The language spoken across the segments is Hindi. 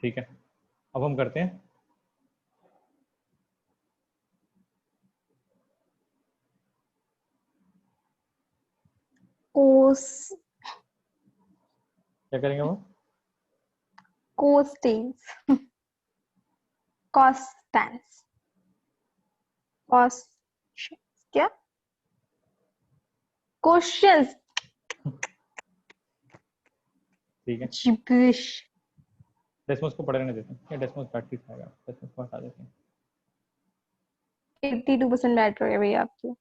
ठीक है, अब हम करते हैं कोस क्या करेंगे वो? कोस्टेंस कॉस्टेंस कॉस क्या क्वेश्चंस ठीक है, जिब्रिश डेस्मोस को पढ़ने देते हैं या डेस्मोस प्रैक्टिस आएगा, डेस्मोस को हटा देते हैं। 82% बैटरी है भैया आपकी।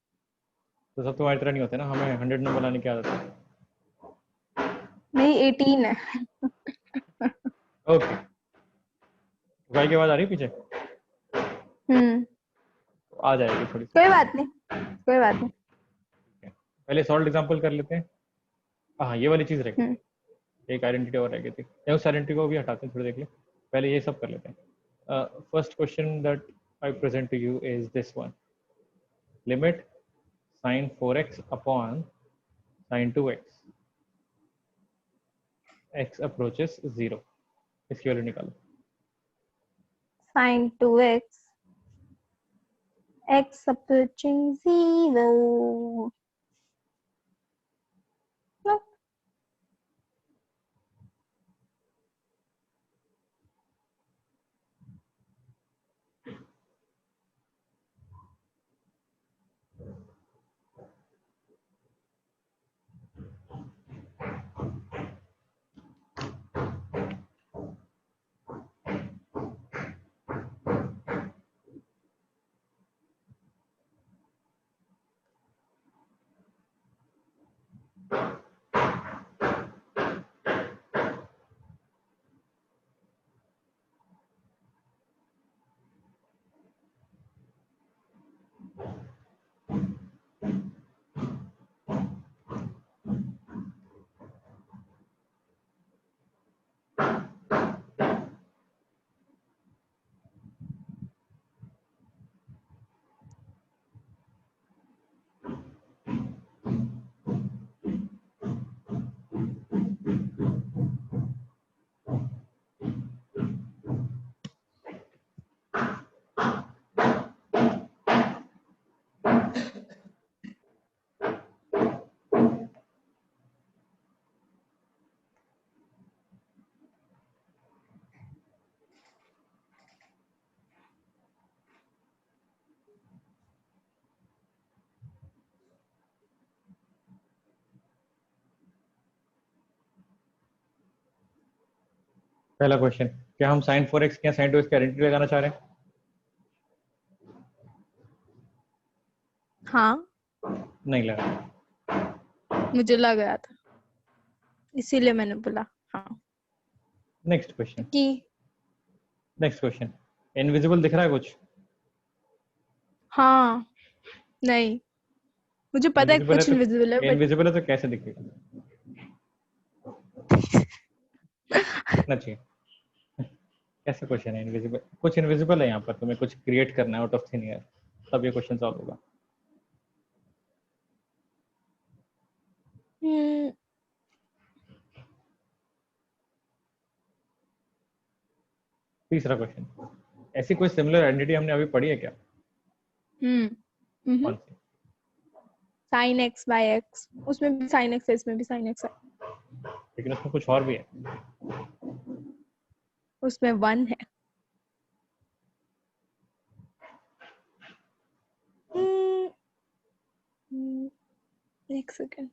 तो सब तुम्हारी तरह नहीं होते ना, हमें 100 नंबर लाने की आदत है। नहीं 18 है। ओके, गाय की आवाज आ रही है पीछे? तो आ जाएगी थोड़ी सी। कोई बात नहीं, कोई बात नहीं। पहले सॉल्ट एग्जांपल कर लेते हैं। हाँ, ये वाली चीज रह गई थी, एक आइडेंटिटी और रह गई थी, या उस आइडेंटिटी को भी हटाते हैं, थोड़ी देख ले। पहले ये सब कर लेते हैं। First question that I present to you is this one, limit sin 4x upon sin 2x, x approaches 0, इसकी वैल्यू निकालो। sin 2x x approaching 0। पहला क्वेश्चन, क्या हम sin 4x क्या sin 2x की आइडेंटिटी लगाना चाह रहे हैं? हाँ, नहीं लगा। मुझे लग रहा था, इसीलिए मैंने बोला हाँ। नेक्स्ट क्वेश्चन, कि नेक्स्ट क्वेश्चन, इनविजिबल दिख रहा है कुछ? हाँ नहीं, मुझे पता है इनविजिबल है कुछ तो, इनविजिबल है बट इनविजिबल है तो कैसे दिखेगा? दिखना चाहिए। कैसे क्वेश्चन है इनविजिबल? कुछ इनविजिबल है यहाँ पर, तुम्हें कुछ क्रिएट करना है आउट ऑफ थिन एयर, तब ये क्वेश्चन सॉल्व होगा। तीसरा क्वेश्चन, ऐसी कोई सिमिलर आइडेंटिटी हमने अभी पढ़ी है क्या? कौन सी? sin x by x, उसमें भी sin x है, इसमें भी sin x है, लेकिन उसमें कुछ और भी है। उसमें 1 है। एक सेकेंड,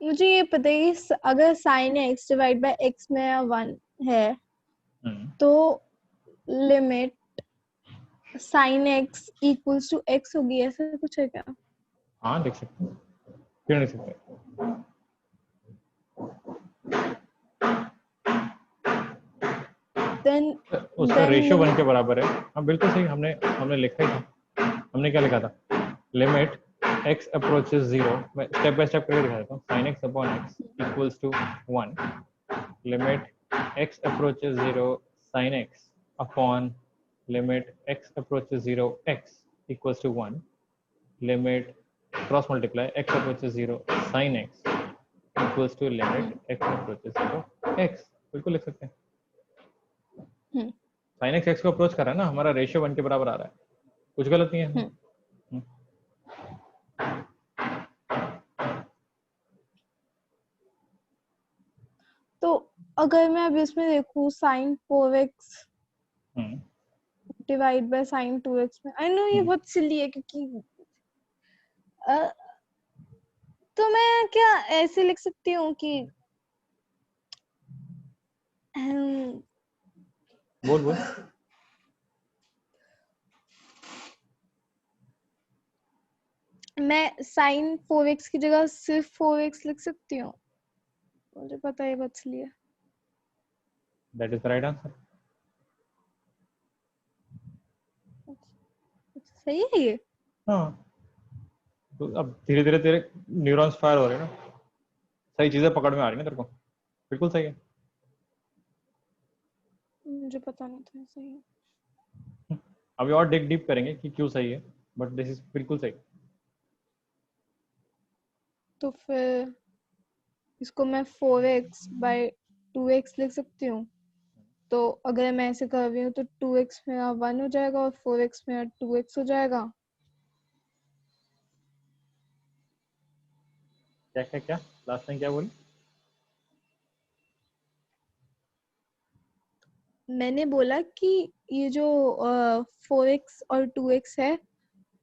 मुझे ये पता है कि अगर sin x divide by x में 1 है तो limit sin x equals to x होगी, ऐसा कुछ है क्या? हाँ देख सकते हैं, क्यों नहीं सकते? देन उसका रेशियो 1 के बराबर है। हाँ बिल्कुल सही, हमने लिखा ही था। हमने क्या लिखा था? लिमिट x अप्रोचेस 0, मैं स्टेप बाय स्टेप करके दिखा देता हूँ। sin x upon x equals to 1, limit x approaches 0 sin x upon limit x approaches 0 x equals to 1, limit cross multiply x approaches 0 sin x equals to limit x approaches 0 x। बिल्कुल लिख सकते हैं। sin x x को अप्रोच कर रहा है ना, हमारा रेशियो 1 के बराबर आ रहा है, कुछ गलत नहीं है। तो अगर मैं अब इसमें देखूं sin 4x divide by sin 2x में, आई नो ये बहुत सिली है क्योंकि तो मैं क्या ऐसे लिख सकती हूँ कि बोल मैं sin 4x की जगह सिर्फ 4x लिख सकती हूँ? मुझे पता है बहुत सिली है। That is the right answer. सही है ये? हाँ, तो अब धीरे धीरे तेरे न्यूरॉन्स फायर हो रहे हैं ना, सही चीजें पकड़ में आ रही है तेरे को। बिल्कुल सही है। मुझे पता नहीं था सही है। अभी और डिग डीप करेंगे कि क्यों सही है, बट दिस इज बिल्कुल सही। तो फिर इसको मैं 4x बाय 2x लिख सकती हूँ। तो अगर मैं ऐसे कर रही हूँ तो 2x में 1 हो जाएगा और 4x में 2x हो जाएगा। क्या लास्ट टाइम क्या बोली? मैंने बोला कि ये जो 4x और 2x है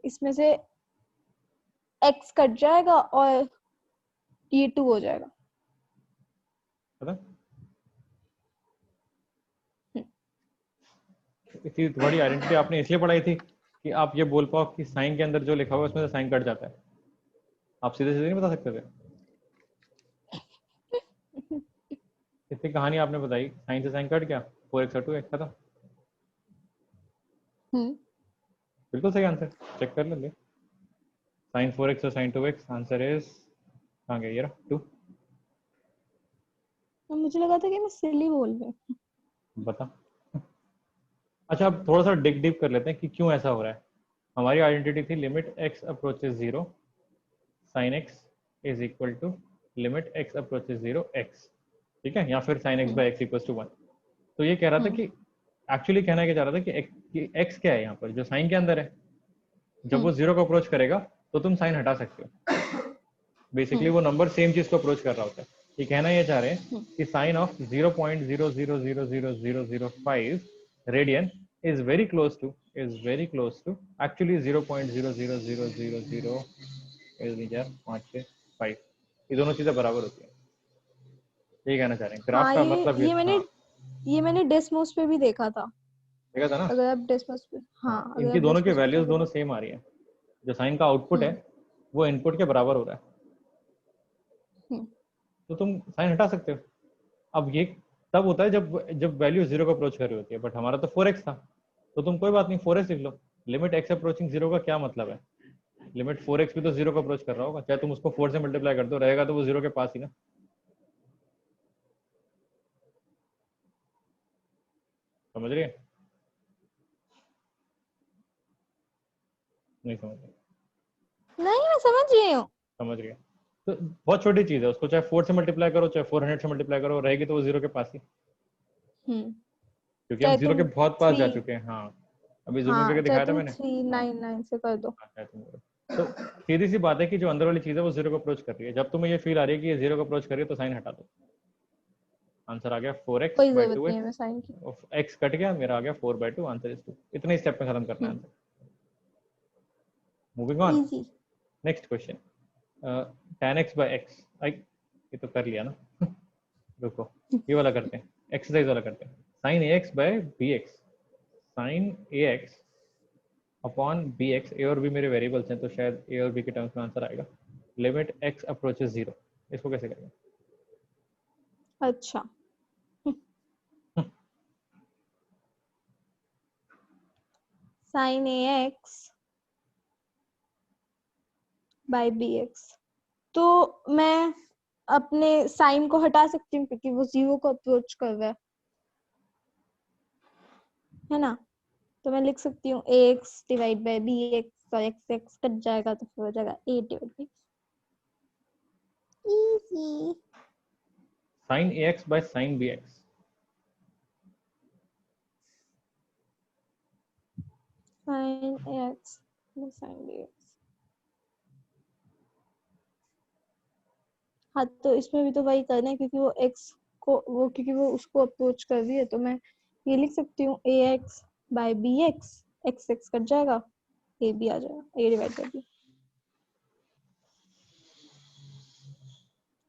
इसमें से x कट जाएगा और ये 2 हो जाएगा। पता इतनी बड़ी आइडेंटिटी आपने इसलिए पढ़ाई थी कि आप ये बोल पाओ कि साइन के अंदर जो लिखा हुआ है उसमें से साइन कट जाता है। आप सीधे सीधे नहीं बता सकते थे। इतनी कहानी आपने बताई, साइन से साइन कट गया, 4x और 2x खत्म। बिल्कुल सही आंसर, चेक कर लेंगे। साइन 4x और साइन 2x, आंसर इज कहाँ गया ये रहा 2। मुझे लगा था कि मैं सिली बोल रही हूँ। बता। अच्छा, अब थोड़ा सा डिग डीप कर लेते हैं कि क्यों ऐसा हो रहा है। हमारी आइडेंटिटी थी limit x approaches 0 sin x is equal to limit x approaches 0 x, ठीक है, या फिर sin x by x equal to 1। तो ये कह रहा था कि एक्चुअली कहना क्या चाह रहा था कि x क्या है यहाँ पर जो साइन के अंदर है, जब वो 0 को अप्रोच करेगा तो तुम साइन हटा सकते हो। बेसिकली वो नंबर सेम चीज को अप्रोच कर रहा होता है। ये कहना ये चाह रहे हैं कि sine of 0.000005 radian is very close to actually 0.00000 565। ये दोनों चीजें बराबर होती है, ये कहना चाह रहे हैं। ग्राफ हाँ, का मतलब ये मैंने डेस्मोस पे भी देखा था। देखा था ना। अगर आप डेस्मोस पे अगर इनकी आप दोनों की डेस्मोस पे वैल्यूज जाओगे दोनों सेम आ रही है। जो साइन का आउटपुट है वो इनपुट के बराबर हो रहा है, तो तुम साइन हटा सकते हो। अब ये तब होता है जब वैल्यू 0 को अप्रोच कर रही होती है, बट हमारा तो 4x था, तो तुम कोई बात नहीं 4x लिख लो। लिमिट x अप्रोचिंग 0 का क्या मतलब है? लिमिट 4x भी तो 0 को अप्रोच कर रहा होगा, चाहे तुम उसको 4 से मल्टीप्लाई कर दो, रहेगा तो वो 0 के पास ही ना। समझ रही है? नहीं समझ रही? नहीं, मैं समझ रही हूँ। समझ रही है। तो बहुत छोटी चीज है, उसको चाहे 4 से मल्टीप्लाई करो चाहे 400 से मल्टीप्लाई करो, रहेगी तो वो 0 के पास ही, क्योंकि हम चाहे 0 के तुम बहुत पास जा 3 चुके हैं। हाँ, अभी जूम इन करके चाहे दिखाया था तुम मैंने। 399 से कर दो। तो सीधी सी बात है कि जो अंदर वाली चीज है वो 0 को अप्रोच कर रही है। जब तुम्हें ये फील आ रही है कि ये 0 को अप्रोच कर रही है तो साइन हटा दो। आंसर आ गया 4x कोई बाय जरूरत नहीं है 2x, मैं साइन की। x कट गया, मेरा आ गया 4/2, आंसर इज 2। इतने स्टेप में खत्म करना है answer. Moving on, easy. Next question. tan x by x, ये तो कर लिया ना। रुको, ये वाला करते हैं, एक्सरसाइज वाला करते हैं। Sine a x by b x, sine a x upon b x, a और बी मेरे वेरिएबल्स हैं तो शायद ए और बी के टर्म्स में आंसर आएगा। लिमिट एक्स अप्रोचेस 0, इसको कैसे करेंगे? अच्छा, sign a x by b x, तो मैं अपने साइन को हटा सकती हूँ क्योंकि वो 0 को अप्रोच कर रहा है ना। तो मैं लिख सकती हूँ a x divide by b x, और एक्स एक्स कट जाएगा तो फिर हो जाएगा a divide by. Easy. Sine a x by sine b x, sine a x by sine b x, हाँ तो इसमें भी तो वही करना है क्योंकि वो एक्स को वो क्योंकि वो उसको अप्रोच कर रही है, तो मैं ये लिख सकती हूँ a x by b x, x x cut जाएगा, ए बी आ जाएगा, a divide by b.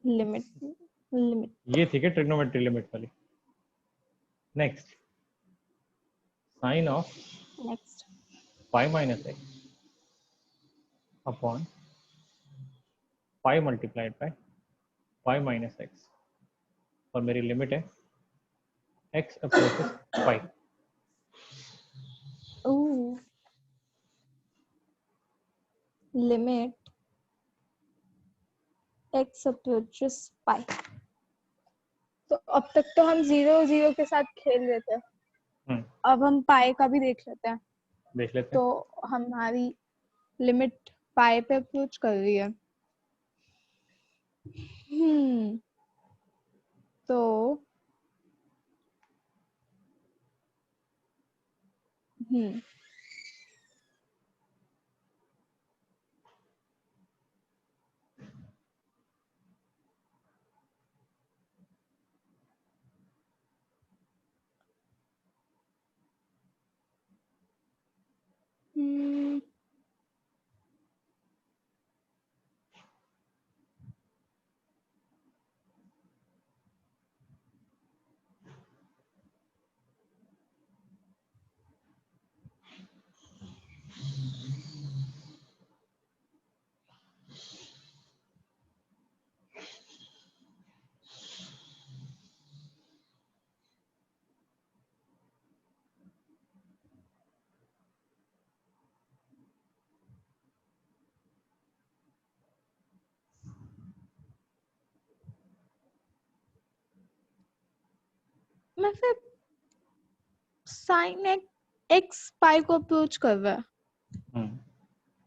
Limit limit ये ठीक है ट्रिग्नोमेट्री लिमिट वाली। Next, sine of next, pi minus x upon pi multiplied by pi minus x, और मेरी लिमिट है x approaches pi. Limit x approaches pi. तो अब तक तो हम 0 0 के साथ खेल रहे थे, अब हम पाई का भी देख लेते हैं। देख लेते तो हैं। हमारी लिमिट पाई पे अप्रोच कर रही है। तो हम्म हम्म मैं फिर साइन एक्स पाई को अप्रोच कर रहा है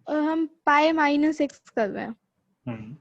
और हम पाई माइनस एक्स कर रहे हैं। हम्म,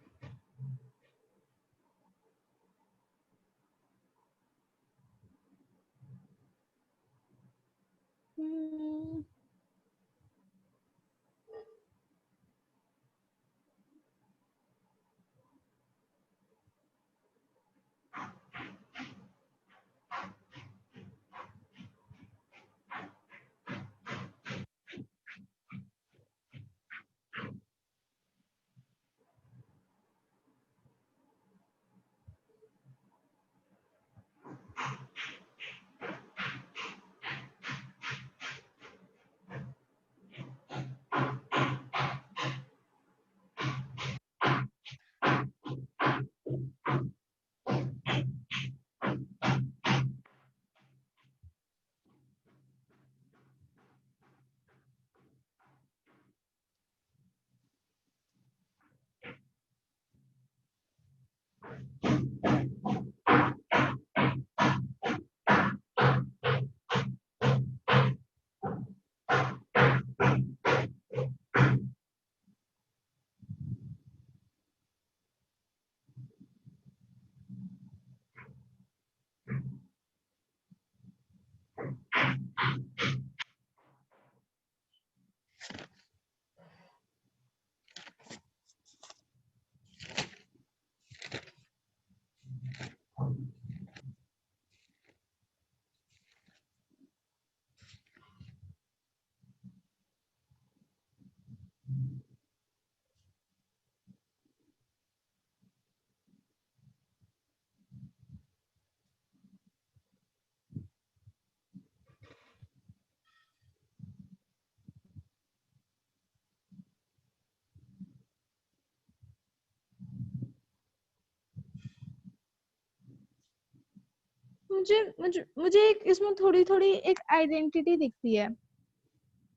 मुझे मुझे मुझे एक इसमें थोड़ी थोड़ी एक आइडेंटिटी दिखती है।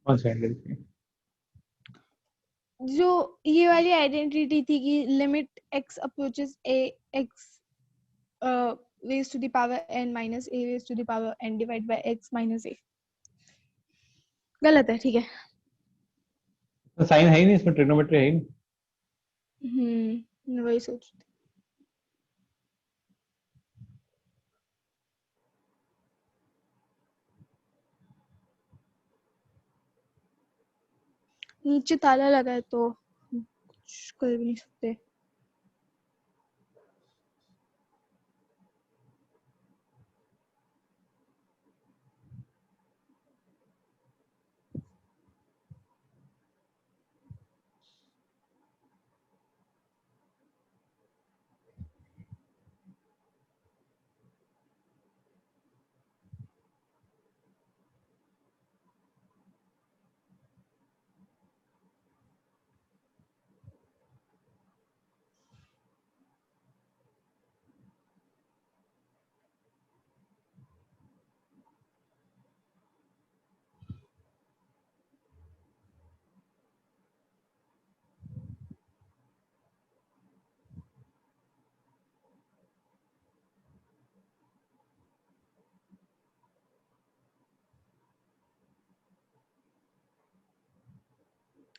कौन सी आइडेंटिटी? जो ये वाली आइडेंटिटी थी कि limit x approaches a x raised to the power n minus a raised to the power n divided by x minus a। गलत है, ठीक है। तो साइन है ही नहीं इसमें, ट्रिग्नोमेट्री है ही नहीं। मैं वही सोच रही थी। नीचे ताला लगा है तो कुछ कर भी नहीं सकते।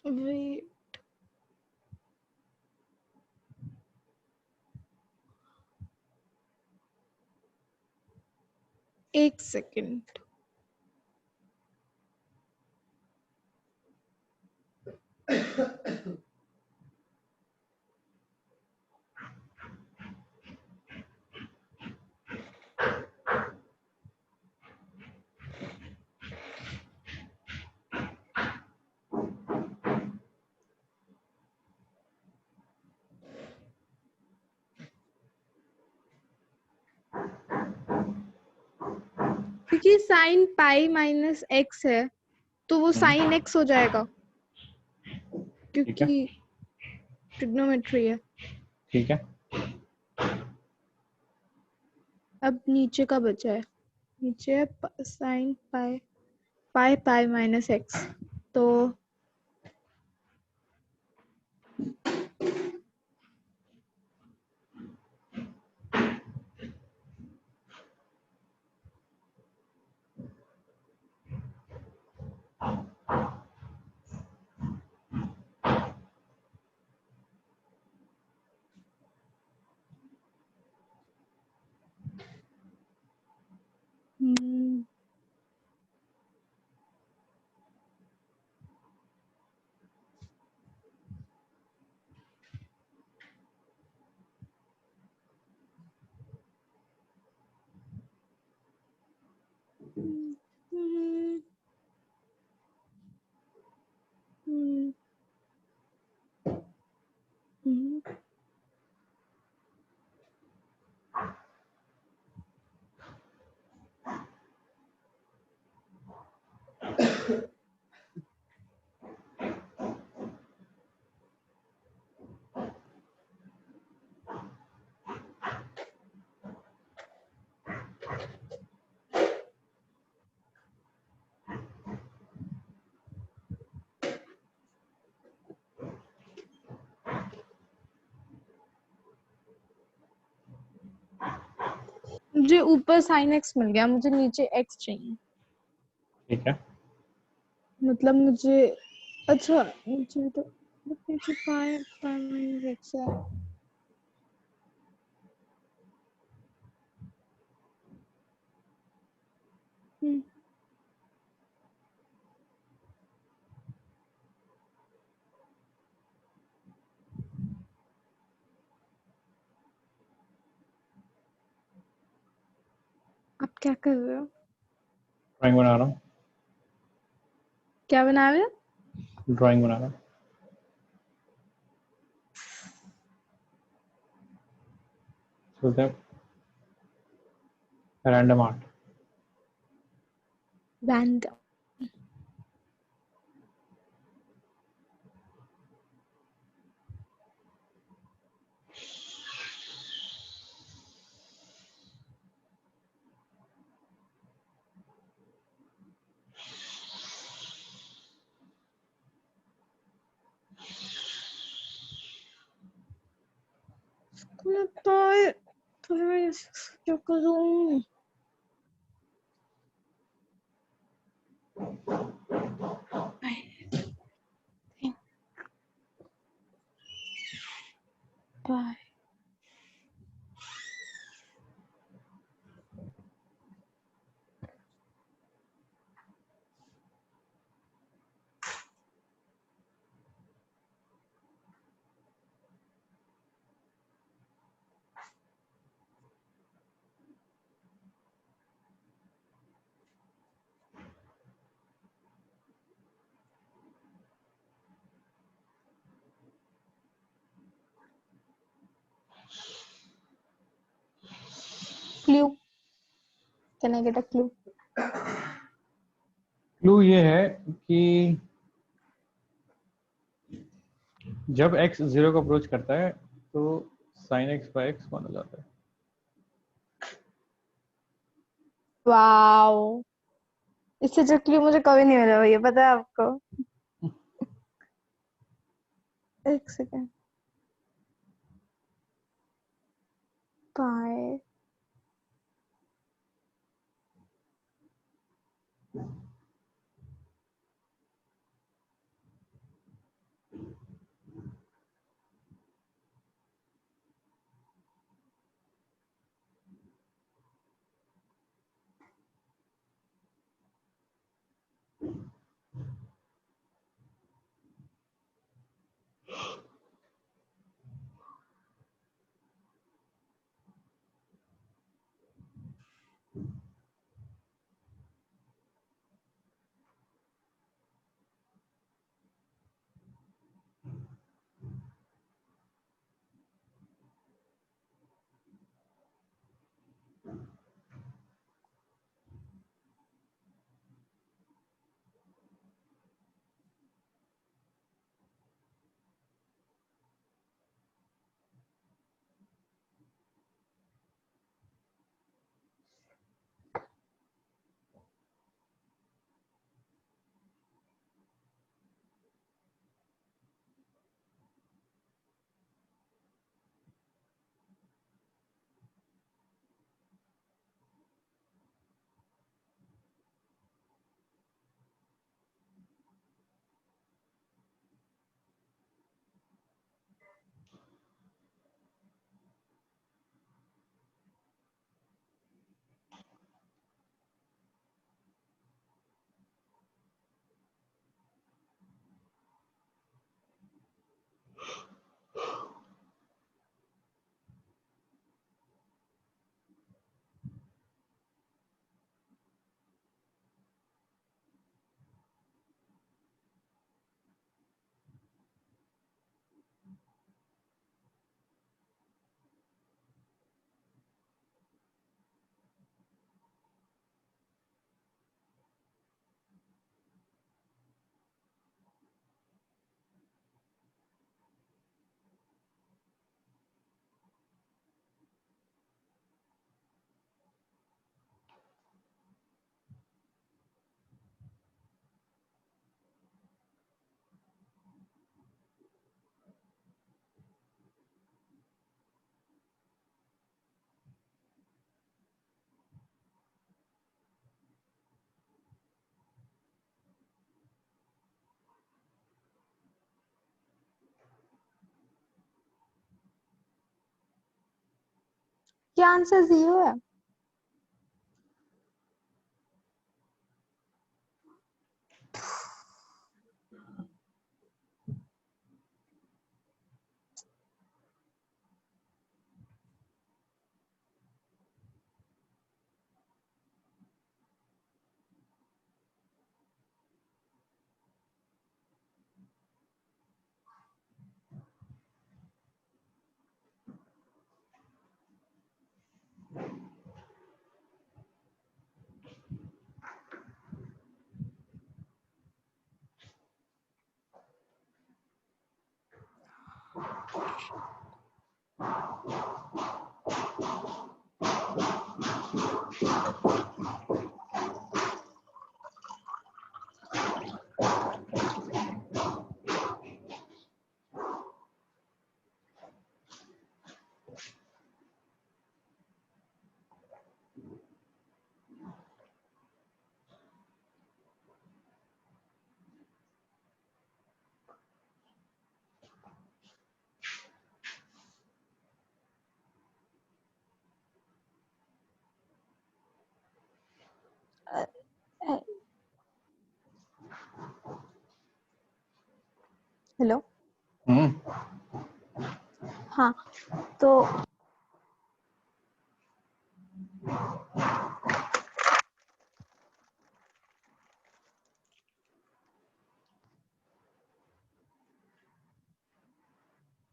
Wait, एक सेकंड। क्योंकि साइन पाई माइनस एक्स है तो वो साइन एक्स हो जाएगा ठीक है, क्योंकि ट्रिग्नोमेट्री है। ठीक है। अब नीचे का बचा है, नीचे है साइन पाई पाई पाई माइनस एक्स। तो हम्म, हम्म, हम्म, हम्म, मुझे ऊपर साइन एक्स मिल गया, मुझे नीचे एक्स चाहिए। ठीक है, मतलब मुझे अच्छा नीचे तो नीचे पाई पाई माइनस एक्स है। हम्म, आप क्या कर रहे हो? ड्राइंग बना रहा हूँ, क्या बना रहे हो? ड्राइंग बना रहा हूँ। Random art. रैंडम। तो मैं क्या करूं? Bye. Clue, can I get a clue? Clue ये है कि जब x 0 को अप्रोच करता है तो sin x by x 1 हो जाता है। वाओ, इससे जो क्लू मुझे कभी नहीं मिला भैया, पता है आपको? एक सेकेंड। बाय। क्या आंसर 0 है? हेलो। हम्म। हाँ तो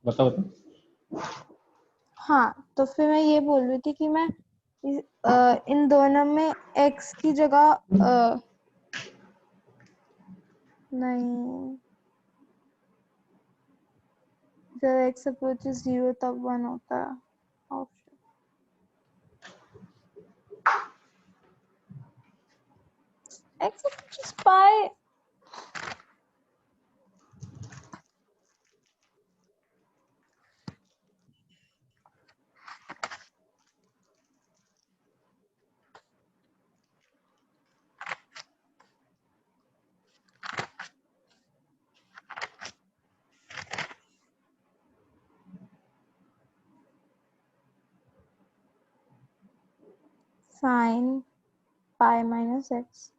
बताओ तो। हाँ तो फिर मैं ये बोल रही थी कि मैं इन दोनों में x की जगह नहीं, जब x अप्रोचेस 0 तब 1 होता है option. x approaches pi. sin pi minus x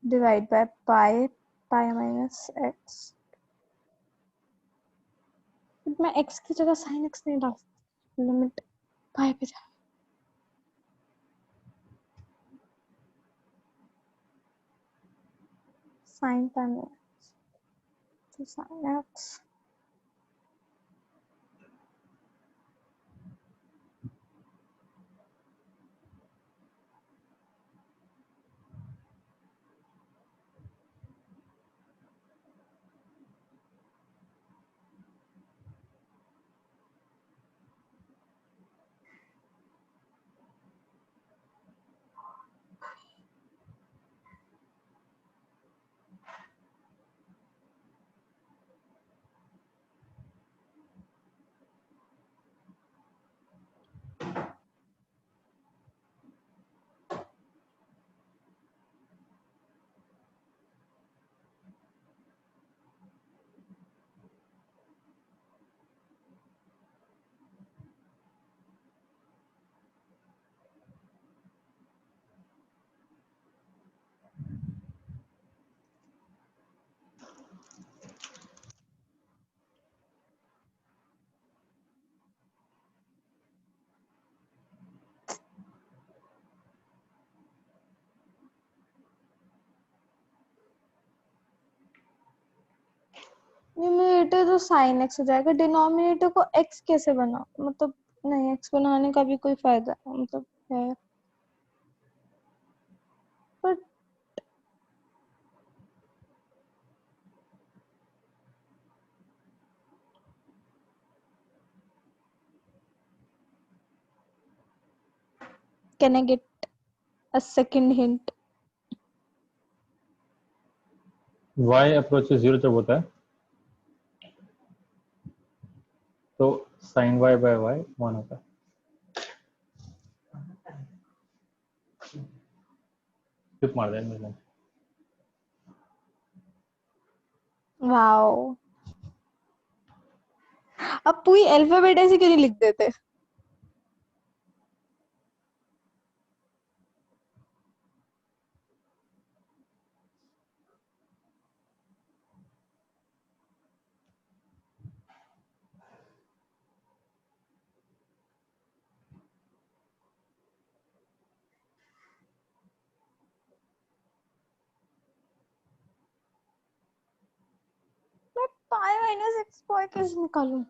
divide by pi minus x। मैं x की जगह sin x नहीं डाल सकती, लिमिट pi पे जा। sin pi minus तो sin x। न्यूमरेटर तो sin x हो जाएगा, डिनोमिनेटर को x कैसे बना, मतलब नहीं x बनाने का भी कोई फायदा मतलब है पर can I get a second hint? y approaches 0 जब होता है तो sin y by y 1 होता है। टिप मार देंगे। वाओ, अब पूरी अल्फाबेट ऐसे क्यों नहीं लिख देते? मैं पाई माइनस एक्स पाई कैसे निकालूं?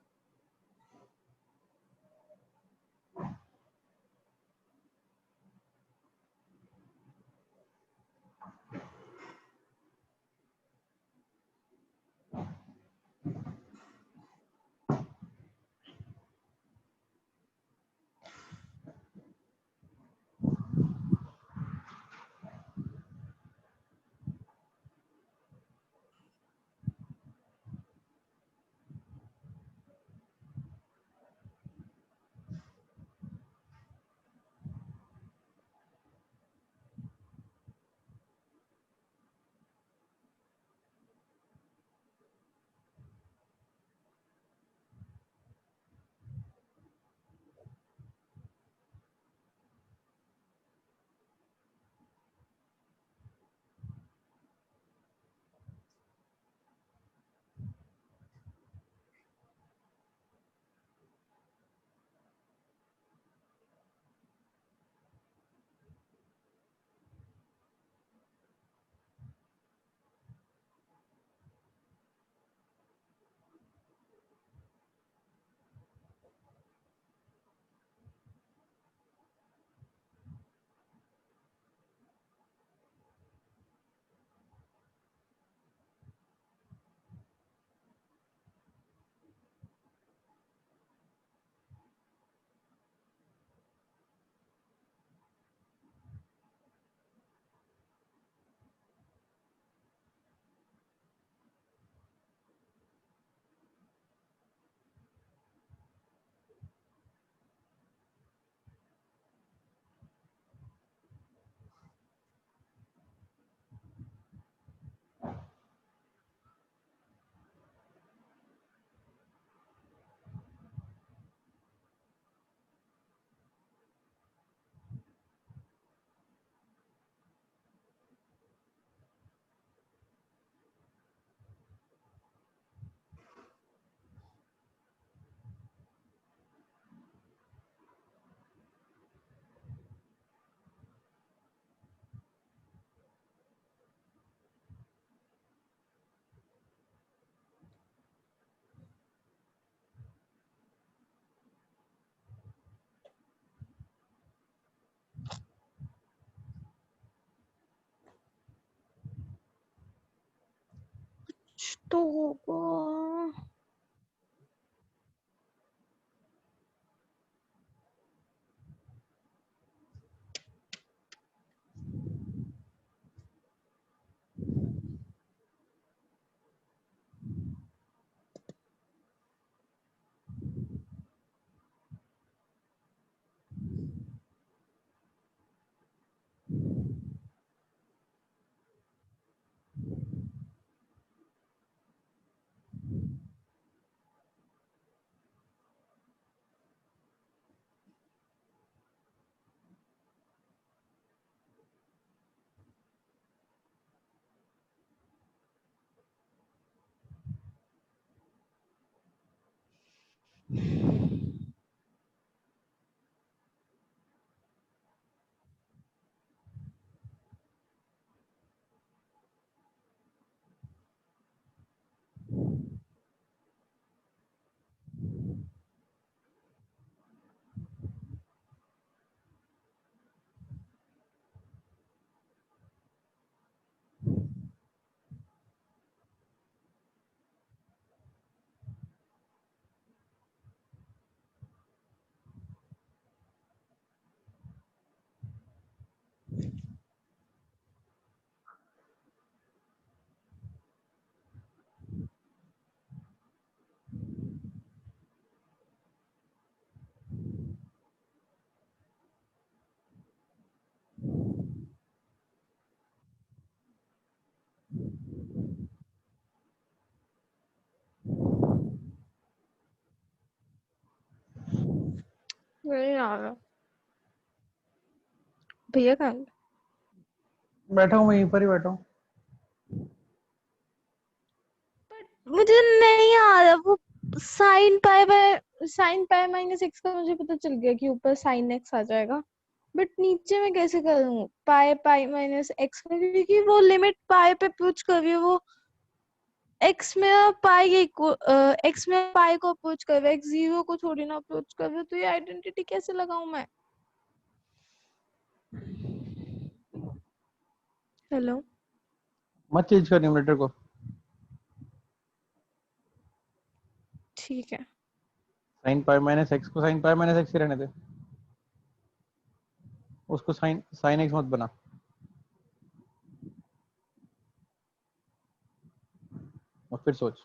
तो होगा नहीं आ रहा। भैया कहाँ गए? बैठा हूँ, वहीं पर ही बैठा हूँ। मुझे नहीं आ रहा वो साइन पाई माइनस एक्स का मुझे पता चल गया कि ऊपर साइन एक्स आ जाएगा, बट नीचे मैं कैसे करूँ पाई पाई माइनस एक्स का, क्योंकि वो लिमिट पाई पे अप्रोच कर रही है, वो एक्स में पाई को एक्स में पाई को अप्रोच कर रहा है, एक्स जीरो को थोड़ी ना अप्रोच कर रहा है, तो ये आइडेंटिटी कैसे लगाऊं मैं? हेलो, मत चेंज कर न्यूमरेटर को। ठीक है। साइन पाई माइनस एक्स को साइन पाई माइनस एक्स ही रहने दे, उसको साइन साइन एक्स मत बना। और फिर सोच।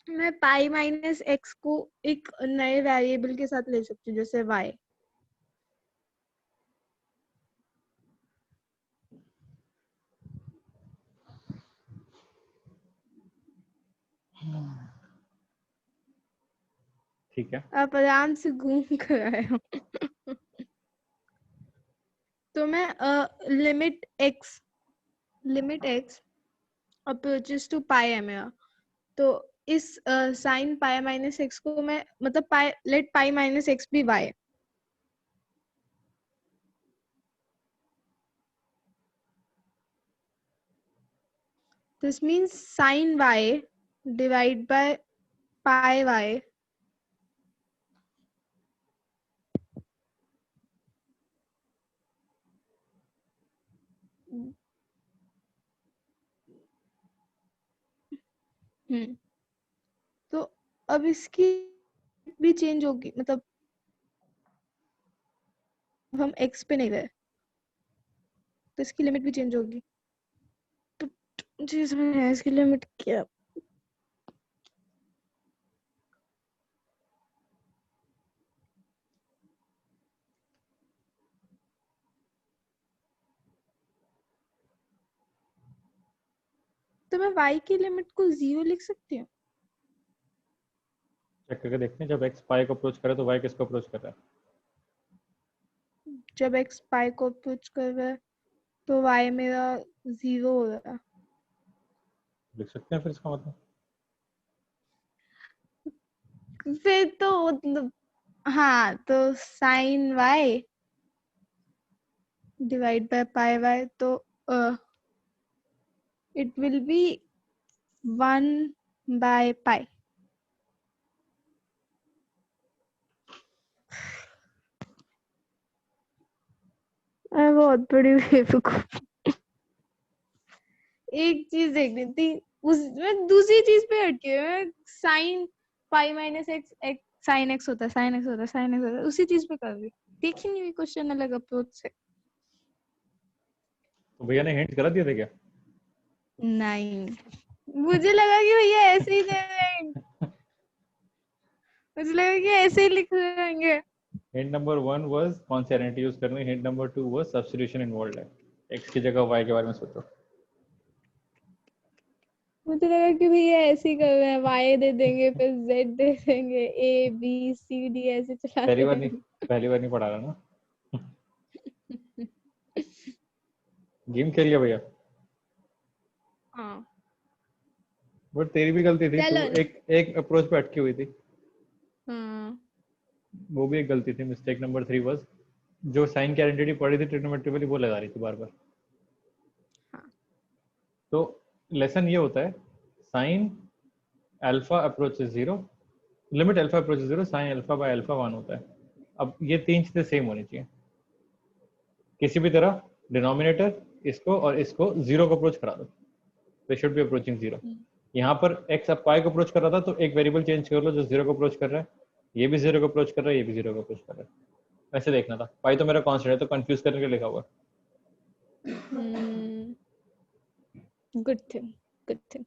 मैं पाई माइनस एक्स को एक नए वेरिएबल के साथ ले सकती हूँ, जैसे y। ठीक है। आप आराम से घूम कर आए हो। तो मैं लिमिट x अप्रोचेस टू पाई है मेरा, तो इस साइन पाई माइनस एक्स को मैं, मतलब पाई, लेट पाई माइनस एक्स भी y। This means sign y divide by pi y। तो अब इसकी भी चेंज होगी, मतलब हम x पे नहीं गए तो इसकी लिमिट भी चेंज होगी। तो मुझे समझ नहीं आया इसकी लिमिट क्या। तो मैं y की लिमिट को 0 लिख सकती हूँ। चेक करके देखते हैं, जब x पाई को अप्रोच करे तो y किसको अप्रोच कर रहा है। जब x पाई को अप्रोच कर रहा है तो y मेरा 0 हो रहा है। लिख सकते हैं फिर इसका मतलब। फिर तो मतलब हाँ, तो sine y divide by pi y, तो it will be 1 by pi. मैं बहुत बड़ी बेवकूफ। एक चीज देखनी थी, उसमें दूसरी चीज पे अटके हुए। Sine pi minus x, sine x होता है, साइन एक्स होता है, साइन एक्स होता है, उसी चीज पे कर रही। देखी नहीं हुई क्वेश्चन अलग अप्रोच से। तो भैया ने हिंट गलत दिए थे क्या? नहीं, मुझे लगा कि भैया ऐसे ही दे रहे हैं, मुझे लगा कि ऐसे ही लिख देंगे। हिंट नंबर 1 वाज कौन सी आइडेंटिटी यूज करनी, hint number 2 was substitution involved है, x की जगह y के बारे में सोचो। मुझे लगा कि भैया ऐसे ही कर रहे हैं, y दे देंगे फिर z दे देंगे, a b c d ऐसे चलाते रहेंगे। पहली बार नहीं पढ़ा रहा ना। गेम खेल लिया भैया। हाँ बट तेरी भी गलती थी, तू चलो। एक एक अप्रोच पे अटकी हुई थी। हाँ वो भी एक गलती थी। मिस्टेक नंबर 3 वाज जो साइन की आइडेंटिटी पढ़ी थी ट्रिग्नोमेट्री वाली, वो लगा रही थी बार बार। हाँ। तो लेसन ये होता है, sine alpha approaches 0, limit alpha approaches 0, sine alpha by alpha 1 होता है। अब ये तीन चीजें सेम होनी चाहिए किसी भी तरह। डिनोमिनेटर इसको और इसको 0 को अप्रोच करा दो, दे शुड बी अप्रोचिंग 0। यहाँ पर x अब पाई को अप्रोच कर रहा था, तो एक वेरिएबल चेंज कर लो जो 0 को अप्रोच कर रहा है, ये भी 0 को अप्रोच कर रहा है, ये भी 0 को अप्रोच कर रहा है। ऐसे देखना था। पाई तो मेरा कांस्टेंट है, तो कंफ्यूज करने के लिए लिखा हुआ। Good thing, good thing.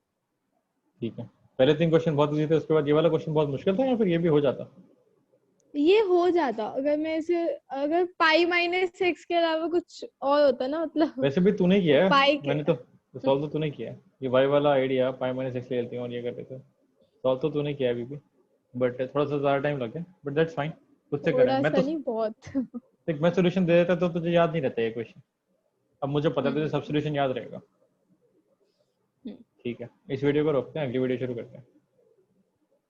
ठीक है, पहले 3 क्वेश्चन बहुत इजी थे, उसके बाद ये वाला क्वेश्चन बहुत मुश्किल था, या फिर ये भी हो जाता? ये हो जाता अगर मैं इसे, अगर पाई माइनस एक्स के अलावा कुछ और होता ना, मतलब वैसे भी तूने किया है, पाई के। मैंने तो सॉल्व तो तूने किया है। ये वाई वाला आइडिया पाई माइनस एक्स ले लेते हैं और ये कर देते हैं, सॉल्व तो तूने किया है अभी भी, बट थोड़ा सा ज़्यादा टाइम लग गया, बट दैट्स फाइन। खुद से करें, थोड़ा मैं सा तो नहीं, बहुत। देख, मैं सोल्यूशन दे देता तो तुझे याद नहीं रहता ये क्वेश्चन। अब मुझे पता है तुझे सब सोल्यूशन याद रहेगा। ठीक है, इस वीडियो को रोकते हैं, अगली वीडियो शुरू करते हैं।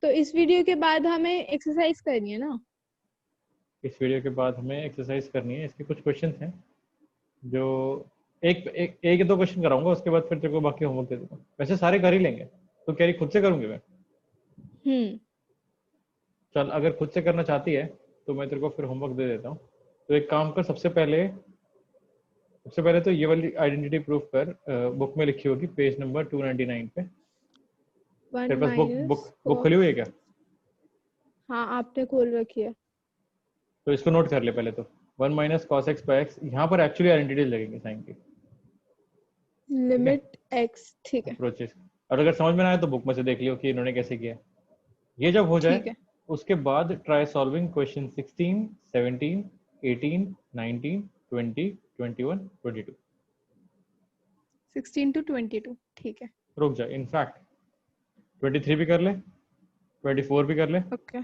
तो इस वीडियो के बाद हमें एक्सरसाइज करनी है ना? इस वीडियो के बाद हमें एक्सरसाइज करनी है, इसके कुछ क्वेश्चन हैं जो एक दो क्वेश्चन कराऊंगा, उसके बाद फिर तेरे को बाकी होमवर्क दे दूंगा। वैसे सारे कर ही लेंगे, तो कह रही खुद से करूंगी मैं। चल, अगर खुद से करना चाहती है तो मैं तेरे को फिर होमवर्क दे देता हूँ। तो एक काम कर, सबसे पहले तो ये वाली आइडेंटिटी प्रूफ कर, बुक में लिखी होगी पेज नंबर 299 पे। 1 तेरे पास बुक बुक माइनस बुक खुली हुई है क्या? हाँ, आपने खोल रखी है। तो इसको नोट कर ले पहले तो। 1 minus cos x by x, यहाँ पर एक्चुअली आइडेंटिटीज लगेंगे साइन की। ठीक है, लिमिट एक्स, ठीक है। अप्रोचेस। और अगर समझ में ना आए तो बुक में से देख लियो कि इन्होंने कैसे किया है। ये जब हो जाए ठीक है। उसके बाद ट्राई सॉल्विंग क्वेश्चन 16, 17, 18, 19, 20, 21, 22। 16 to 22 ठीक है। रुक जा, इनफैक्ट 23 भी कर ले, 24 भी कर ले, ओके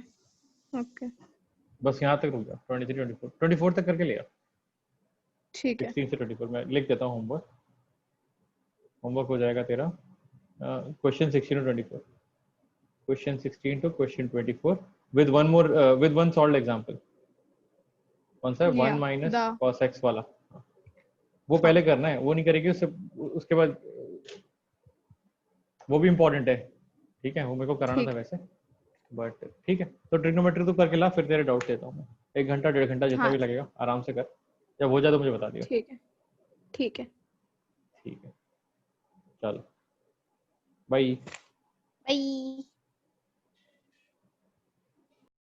ओके बस यहाँ तक रुक जा। 23, 24, 24 तक करके लिया। ठीक है। 16 से 24 मैं लिख देता हूँ। होमवर्क होमवर्क हो जाएगा तेरा क्वेश्चन 16 और 24, question 16 to question 24 with one more with one solved example. कौन सा है? 1 या माइनस द कॉस एक्स वाला, वो हाँ पहले करना है, वो नहीं करेगी उससे उसके बाद। वो भी इम्पोर्टेंट है, ठीक है, वो मेरे को कराना था ठीक है। वैसे, बट ठीक है। तो ट्रिग्नोमेट्री तो करके ला, फिर तेरे डाउट लेता हूँ मैं। 1 घंटा 1.5 घंटा जितना हाँ भी लगेगा आराम से कर, जब हो जाए तो मुझे बता दियो। ठीक है। ठीक है। ठीक है, चलो बाय। बाय।